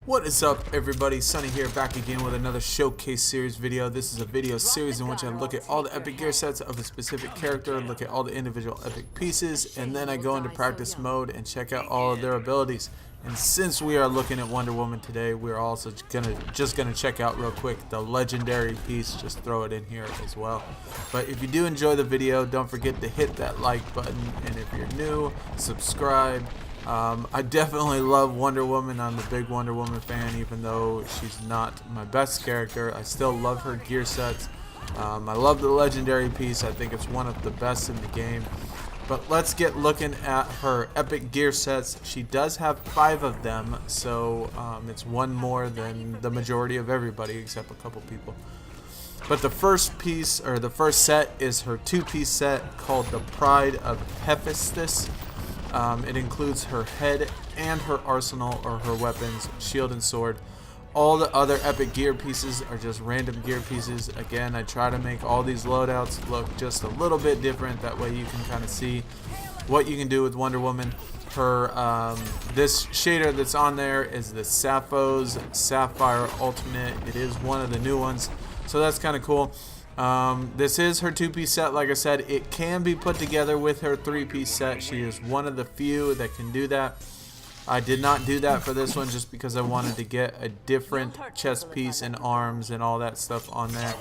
What is up, everybody? Sunny here, back again with another showcase series video. This is a video series in which I look at all the epic gear sets of a specific character, look at all the individual epic pieces, and then I go into practice mode and check out all of their abilities. And since we are looking at Wonder Woman today, we're also just gonna check out real quick the legendary piece. Just throw it in here as well. But if you do enjoy the video, don't forget to hit that like button, and if you're new, subscribe. I definitely love Wonder Woman. I'm a big Wonder Woman fan, even though she's not my best character. I still love her gear sets. I love the legendary piece. I think it's one of the best in the game. But let's get looking at her epic gear sets. She does have 5 of them, so it's one more than the majority of everybody except a couple people. But the first piece, or the first set, is her 2-piece set called the Pride of Hephaestus. It includes her head and her arsenal, or her weapons, shield and sword. All the other epic gear pieces are just random gear pieces. Again, I try to make all these loadouts look just a little bit different. That way you can kind of see what you can do with Wonder Woman. Her this shader that's on there is the Sappho's Sapphire Ultimate. It is one of the new ones, so that's kind of cool. This is her 2-piece set. Like I said, it can be put together with her 3-piece set. She is one of the few that can do that. I did not do that for this one just because I wanted to get a different chest piece and arms and all that stuff on there.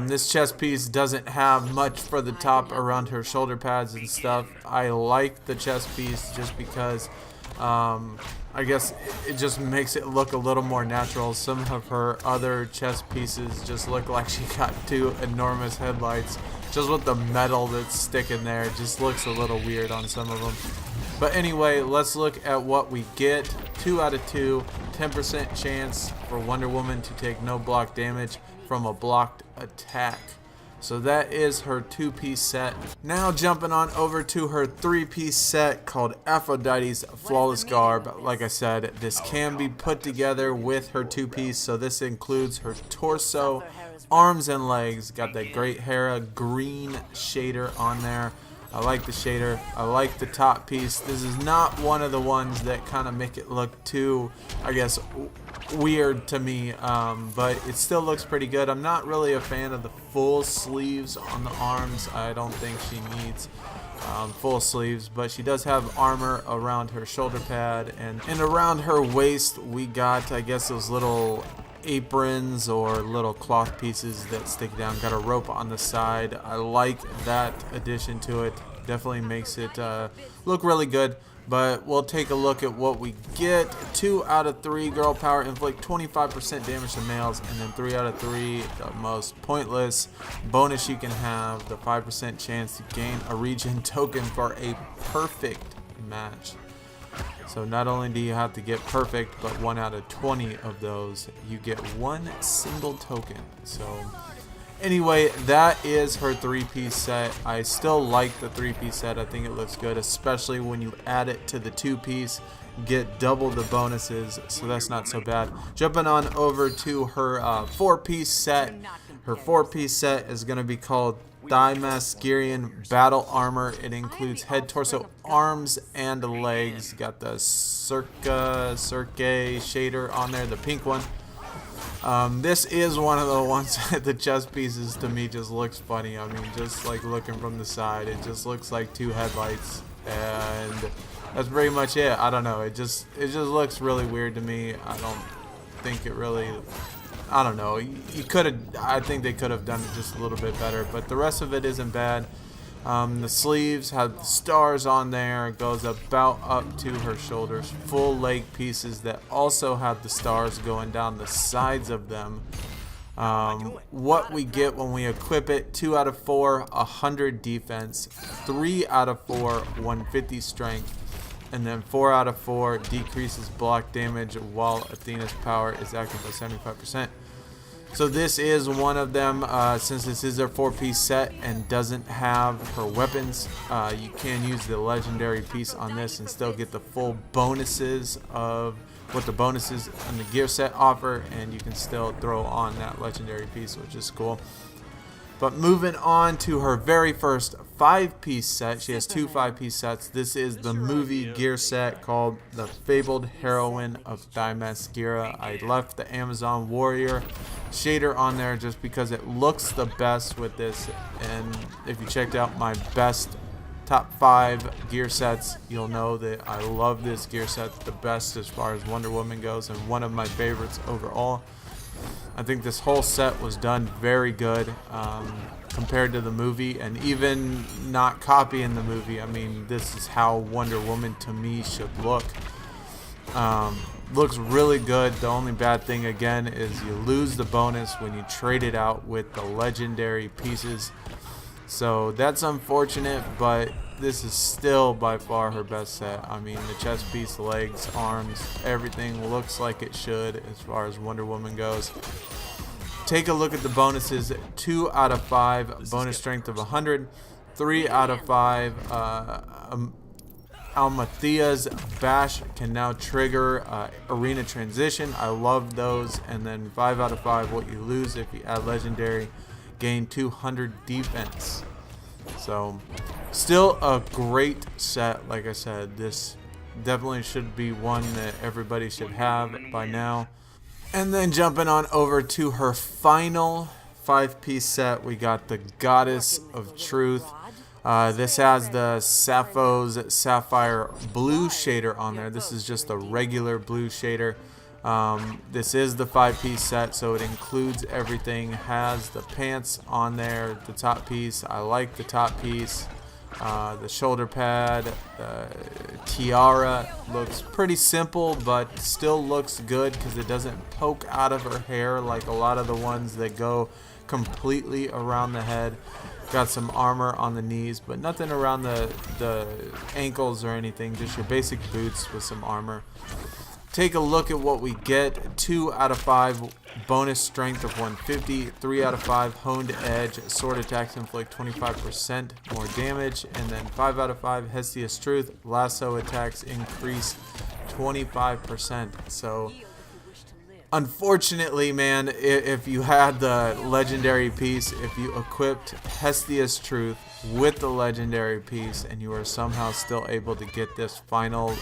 This chest piece doesn't have much for the top around her shoulder pads and stuff. I like the chest piece just because I guess it just makes it look a little more natural. Some of her other chest pieces just look like she got 2 enormous headlights. Just with the metal that's sticking there, it just looks a little weird on some of them. But anyway, let's look at what we get. 2 out of 2, 10% chance for Wonder Woman to take no block damage from a blocked attack. So that is her 2-piece set. Now jumping on over to her 3-piece set called Aphrodite's Flawless Garb. Like I said, this can be put together with her 2-piece. So this includes her torso, arms, and legs. Got that great Hera green shader on there. I like the shader. I like the top piece. This is not one of the ones that kind of make it look too, I guess, weird to me, but it still looks pretty good. I'm not really a fan of the full sleeves on the arms. I don't think she needs full sleeves, but she does have armor around her shoulder pad, and around her waist we got, I guess, those little aprons or little cloth pieces that stick down. Got a rope on the side. I like that addition to it. Definitely makes it look really good. But we'll take a look at what we get. 2 out of 3 girl power, inflict 25% damage to males, and then 3 out of 3, the most pointless bonus you can have, the 5% chance to gain a regen token for a perfect match. So not only do you have to get perfect, but 1 out of 20 of those, you get 1 single token. So anyway, that is her 3-piece set. I still like the 3-piece set. I think it looks good, especially when you add it to the 2-piece. Get double the bonuses, so that's not so bad. Jumping on over to her 4-piece set. Her 4-piece set is going to be called Thymacerian Battle Armor. It includes head, torso, arms, and legs. Got the Circe shader on there, the pink one. This is one of the ones that the chest pieces to me just looks funny. I mean, just like looking from the side, it just looks like 2 headlights, and that's pretty much it. I don't know. It just looks really weird to me. I don't think it really. I don't know. You could have. I think they could have done it just a little bit better, but the rest of it isn't bad. The sleeves have the stars on there. It goes about up to her shoulders. Full leg pieces that also have the stars going down the sides of them. What we get when we equip it: 2 out of 4, 100 defense. 3 out of 4, 150 strength. And then 4 out of 4 decreases block damage while Athena's power is active by 75%. So this is one of them. Since this is a 4-piece set and doesn't have her weapons, you can use the legendary piece on this and still get the full bonuses of what the bonuses on the gear set offer, and you can still throw on that legendary piece, which is cool. But moving on to her very first 5-piece set. She has 2 5-piece sets. This is the movie gear set called The Fabled Heroine of Themyscira. I left the Amazon Warrior shader on there just because it looks the best with this. And if you checked out my best top 5 gear sets, you'll know that I love this gear set the best as far as Wonder Woman goes, and one of my favorites overall. I think this whole set was done very good compared to the movie, and even not copying the movie. I mean, this is how Wonder Woman to me should look. Looks really good. The only bad thing again is you lose the bonus when you trade it out with the legendary pieces. So that's unfortunate, but this is still by far her best set. I mean, the chest piece, legs, arms, everything looks like it should as far as Wonder Woman goes. Take a look at the bonuses. 2 out of 5 bonus strength of 100. 3 out of 5 ELMO Thea's bash can now trigger arena transition. I love those. And then 5 out of 5 what you lose if you add legendary, gain 200 defense. So still a great set. Like I said, this definitely should be one that everybody should have by now. And then jumping on over to her final 5-piece set, we got the Goddess of Truth. This has the Sappho's Sapphire blue shader on there. This is just a regular blue shader. This is the 5-piece set, so it includes everything. Has the pants on there, the top piece. I like the top piece. The shoulder pad, tiara looks pretty simple, but still looks good because it doesn't poke out of her hair like a lot of the ones that go completely around the head. Got some armor on the knees, but nothing around the ankles or anything, just your basic boots with some armor. Take a look at what we get. 2 out of 5 bonus strength of 150, 3 out of 5 honed edge, sword attacks inflict 25% more damage, and then 5 out of 5 Hestia's Truth, lasso attacks increase 25%. So unfortunately, man, if you had the legendary piece, if you equipped Hestia's Truth with the legendary piece and you were somehow still able to get this final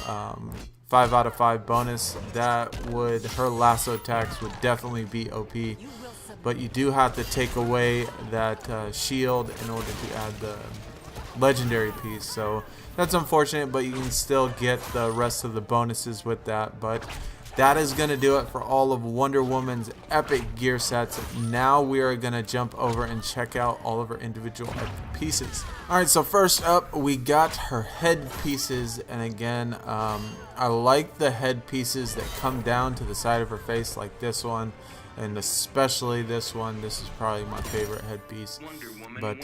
5 out of 5 bonus, her lasso attacks would definitely be OP. But you do have to take away that shield in order to add the legendary piece. So that's unfortunate, but you can still get the rest of the bonuses with that. But that is going to do it for all of Wonder Woman's epic gear sets. Now we are going to jump over and check out all of her individual epic pieces. Alright, so first up we got her head pieces, and again, I like the head pieces that come down to the side of her face like this one, and especially this one. This is probably my favorite headpiece. But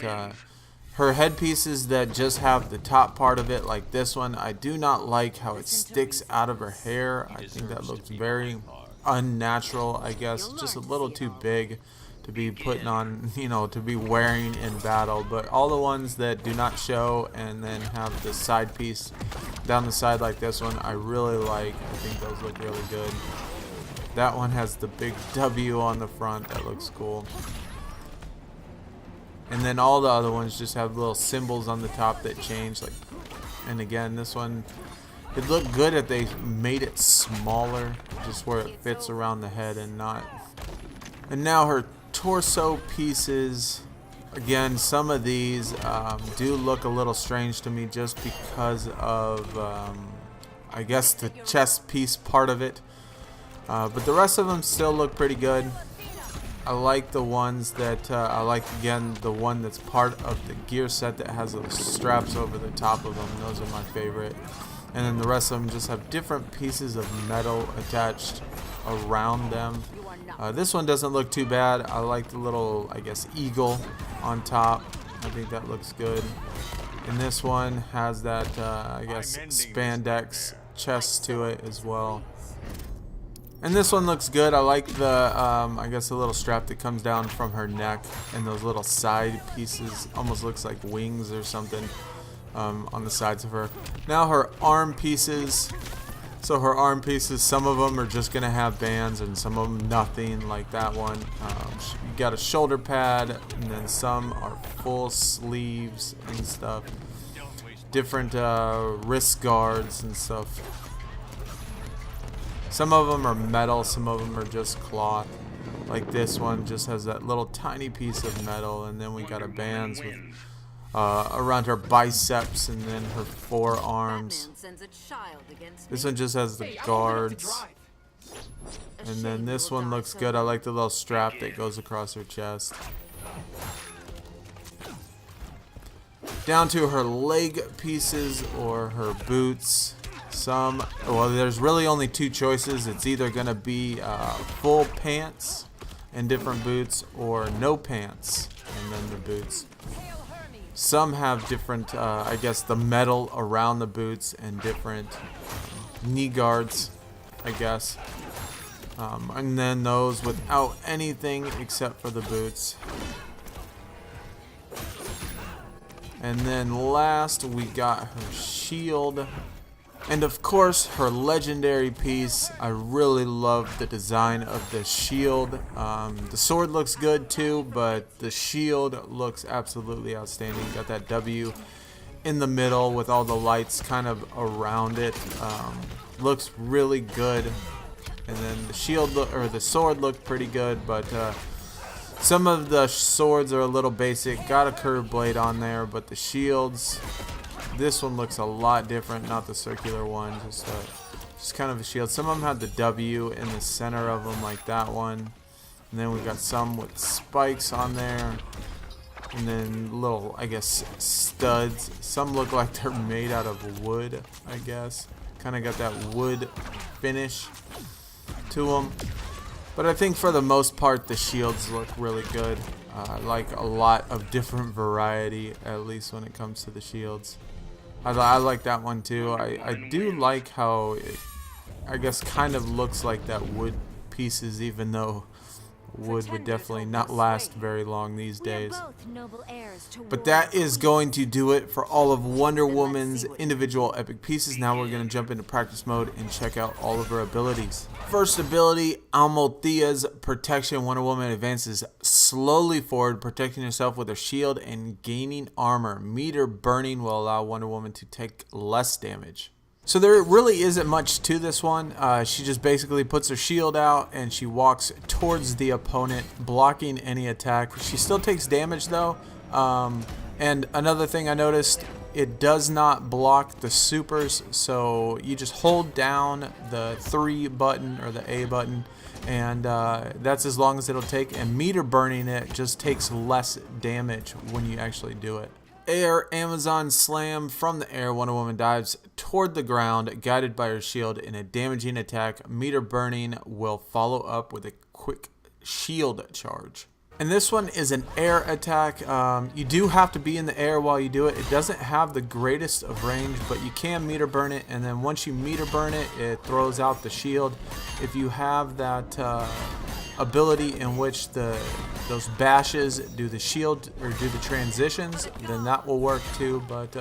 her headpieces that just have the top part of it like this one, I do not like how it sticks out of her hair. I think that looks very unnatural, I guess. Just a little too big to be putting on, to be wearing in battle. But all the ones that do not show and then have the side piece down the side like this one, I really like. I think those look really good. That one has the big W on the front. That looks cool. And then all the other ones just have little symbols on the top that change. And again, this one, it looked good if they made it smaller, just where it fits around the head and not. And now her torso pieces. Again, some of these do look a little strange to me just because of, I guess, the chest piece part of it. But the rest of them still look pretty good. I like the ones that, again, the one that's part of the gear set that has those straps over the top of them. Those are my favorite. And then the rest of them just have different pieces of metal attached around them. This one doesn't look too bad. I like the little, I guess, eagle on top. I think that looks good. And this one has that, I guess, spandex chest to it as well. And this one looks good. I like the, I guess, the little strap that comes down from her neck, and those little side pieces. Almost looks like wings or something on the sides of her. Now her arm pieces. So her arm pieces, some of them are just going to have bands and some of them nothing, like that one. You got a shoulder pad, and then some are full sleeves and stuff. Different wrist guards and stuff. Some of them are metal, some of them are just cloth. Like this one just has that little tiny piece of metal, and then we got a bands with around her biceps and then her forearms. This one just has the guards. And then this one looks good. I like the little strap that goes across her chest. Down to her leg pieces or her boots. Well, there's really only two choices. It's either going to be full pants and different boots, or no pants and then the boots. Some have different, I guess, the metal around the boots and different knee guards, I guess. And then those without anything except for the boots. And then last we got her shield. And of course her legendary piece. I really love the design of the shield. The sword looks good too, but the shield looks absolutely outstanding. Got that W in the middle with all the lights kind of around it. Looks really good. And then the shield or the sword looked pretty good, but some of the swords are a little basic. Got a curved blade on there, but the shields, this one looks a lot different. Not the circular one, just kind of a shield. Some of them have the W in the center of them, like that one. And then we got some with spikes on there, and then little, I guess, studs. Some look like they're made out of wood, I guess. Kind of got that wood finish to them. But I think for the most part the shields look really good. I like a lot of different variety, at least when it comes to the shields. I like that one too. I do like how it, I guess, kind of looks like that wood pieces, even though wood would definitely not last very long these days. But that is going to do it for all of Wonder Woman's individual epic pieces. Now we're going to jump into practice mode and check out all of her abilities. First ability, ELMO Thea's protection. Wonder Woman advances slowly forward, protecting herself with her shield and gaining armor. Meter burning will allow Wonder Woman to take less damage. So there really isn't much to this one. She just basically puts her shield out and she walks towards the opponent, blocking any attack. She still takes damage though. And another thing I noticed, it does not block the supers. So you just hold down the 3 button or the A button, and that's as long as it'll take. And meter burning it just takes less damage when you actually do it. Air Amazon Slam. From the air, Wonder Woman dives toward the ground, guided by her shield in a damaging attack. Meter burning will follow up with a quick shield charge. And this one is an air attack. You do have to be in the air while you do it. It doesn't have the greatest of range, but you can meter burn it, and then once you meter burn it, it throws out the shield. If you have that ability in which those bashes do the shield or do the transitions, then that will work too. But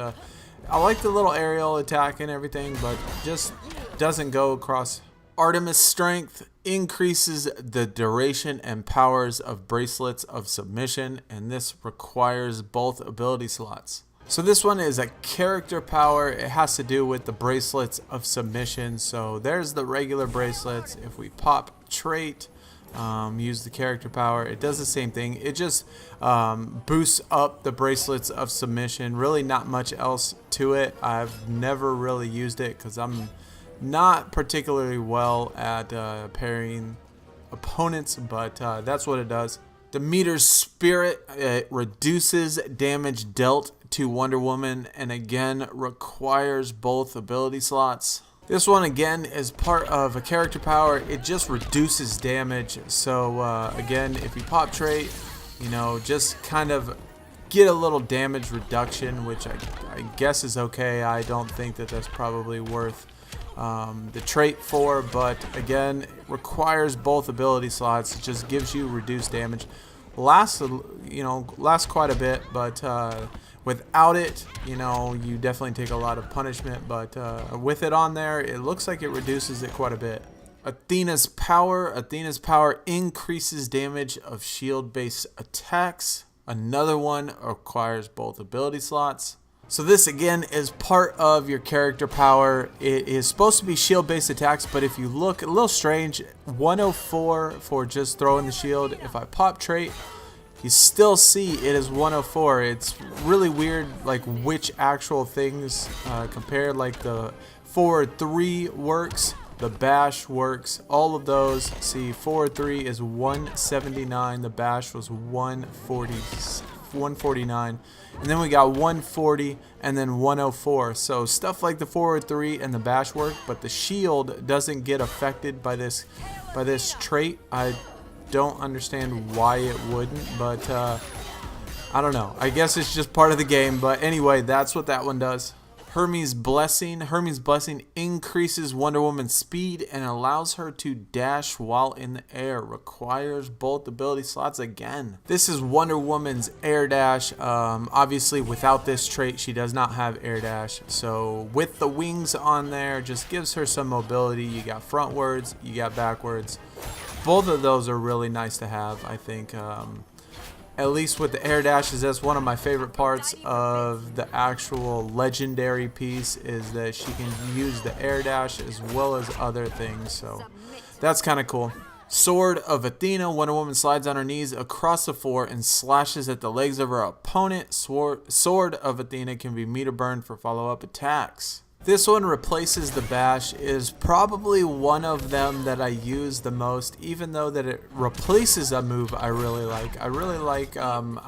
I like the little aerial attack and everything, but just doesn't go across. Artemis Strength increases the duration and powers of bracelets of submission, and this requires both ability slots. So this one is a character power. It has to do with the bracelets of submission. So there's the regular bracelets. If we pop trait, use the character power, it does the same thing. It just boosts up the bracelets of submission. Really not much else to it. I've never really used it because I'm not particularly well at parrying opponents, but that's what it does. Demeter's Spirit, it reduces damage dealt to Wonder Woman, and again requires both ability slots. This one again is part of a character power. It just reduces damage. So again, if you pop trait, you know, just kind of get a little damage reduction, which I guess is okay. I don't think that that's probably worth the trait for, but again, it requires both ability slots. It just gives you reduced damage. Lasts quite a bit, but Without it, you know, you definitely take a lot of punishment, but with it on there, it looks like it reduces it quite a bit. Athena's Power. Athena's Power increases damage of shield-based attacks. Another one requires both ability slots. So this again is part of your character power. It is supposed to be shield-based attacks, but if you look, a little strange, 104 for just throwing the shield. If I pop trait, you still see it is 104. It's really weird, like which actual things compare. Like the forward 3 works, the bash works, all of those. See, forward 3 is 179, the bash was 149, and then we got 140 and then 104. So stuff like the forward 3 and the bash work, but the shield doesn't get affected by this trait. I don't understand why it wouldn't, but I don't know. I guess it's just part of the game. But anyway, that's what that one does. Hermes Blessing. Hermes Blessing increases Wonder Woman's speed and allows her to dash while in the air. Requires both ability slots again. This is Wonder Woman's air dash. Obviously, without this trait, she does not have air dash. So with the wings on there, just gives her some mobility. You got frontwards, you got backwards. Both of those are really nice to have, I think. At least with the air dashes, that's one of my favorite parts of the actual legendary piece, is that she can use the air dash as well as other things. So that's kind of cool. Sword of Athena. Wonder Woman slides on her knees across the floor and slashes at the legs of her opponent. Sword of Athena can be meter burned for follow-up attacks. This one replaces the bash, is probably one of them that I use the most, even though that it replaces a move I really like. I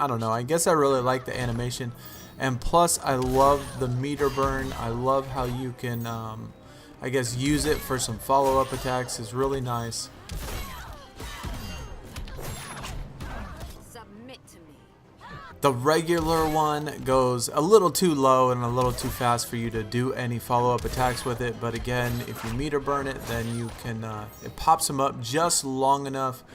don't know, I guess I really like the animation, and plus I love the meter burn. I love how you can, I guess, use it for some follow-up attacks. Is really nice. The regular one goes a little too low and a little too fast for you to do any follow-up attacks with it, but again, if you meter burn it, then you can, it pops them up just long enough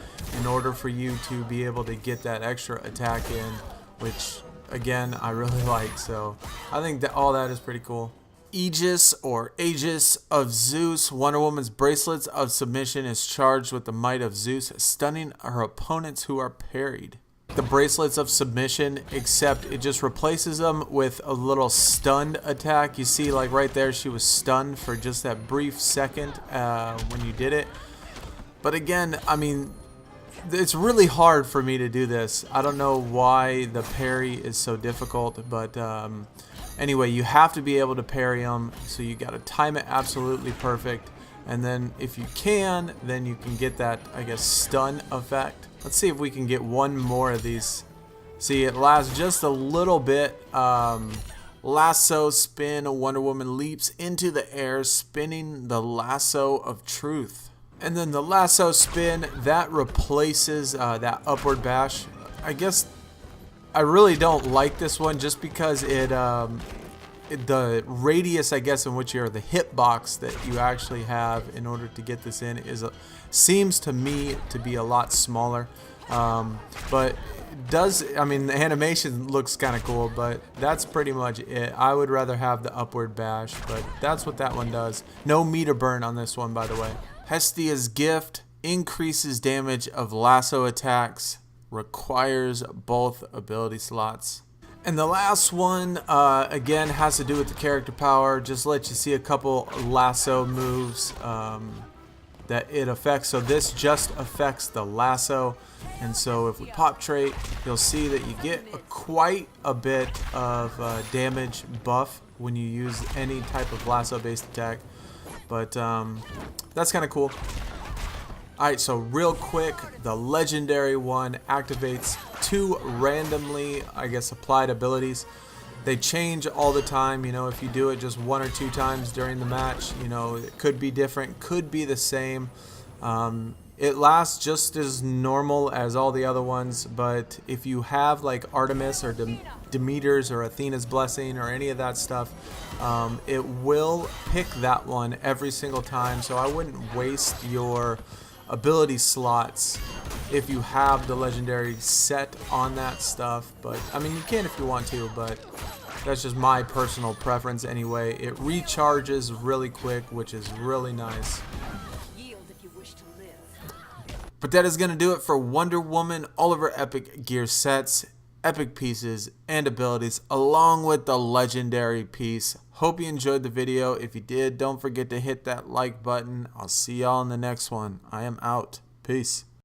in order for you to be able to get that extra attack in, which again, I really like. So I think that all that is pretty cool. Aegis or Aegis of Zeus. Wonder Woman's bracelets of submission is charged with the might of Zeus, stunning her opponents who are parried. The bracelets of submission, except it just replaces them with a little stunned attack. You see, like right there, she was stunned for just that brief second when you did it. But again, I mean, it's really hard for me to do this. I don't know why the parry is so difficult, but anyway, you have to be able to parry them, so you got to time it absolutely perfect. And then if you can, then you can get that, I guess, stun effect. Let's see if we can get one more of these. See, it lasts just a little bit. Lasso Spin. Wonder Woman leaps into the air, spinning the lasso of truth. And then the Lasso Spin, that replaces that upward bash. I guess I really don't like this one just because the radius, I guess, in which you're the hitbox that you actually have in order to get this in seems to me to be a lot smaller. But it does, I mean, the animation looks kind of cool, but that's pretty much it. I would rather have the upward bash, but that's what that one does. No meter burn on this one, by the way. Hestia's Gift increases damage of lasso attacks, requires both ability slots. And the last one, again, has to do with the character power. Just let you see a couple lasso moves that it affects. So this just affects the lasso. And so if we pop trait, you'll see that you get quite a bit of damage buff when you use any type of lasso-based attack. But that's kind of cool. Alright, so real quick, the legendary one activates 2 randomly, I guess, applied abilities. They change all the time, you know, if you do it just 1 or 2 times during the match, you know, it could be different, could be the same. It lasts just as normal as all the other ones, but if you have like Artemis or Demeter's or Athena's Blessing or any of that stuff, it will pick that one every single time, so I wouldn't waste your ability slots if you have the legendary set on that stuff. But I mean, you can if you want to, but that's just my personal preference anyway. It recharges really quick, which is really nice. But that is going to do it for Wonder Woman, all of her epic gear sets, epic pieces, and abilities, along with the legendary piece. Hope you enjoyed the video. If you did, don't forget to hit that like button. I'll see y'all in the next one. I am out. Peace.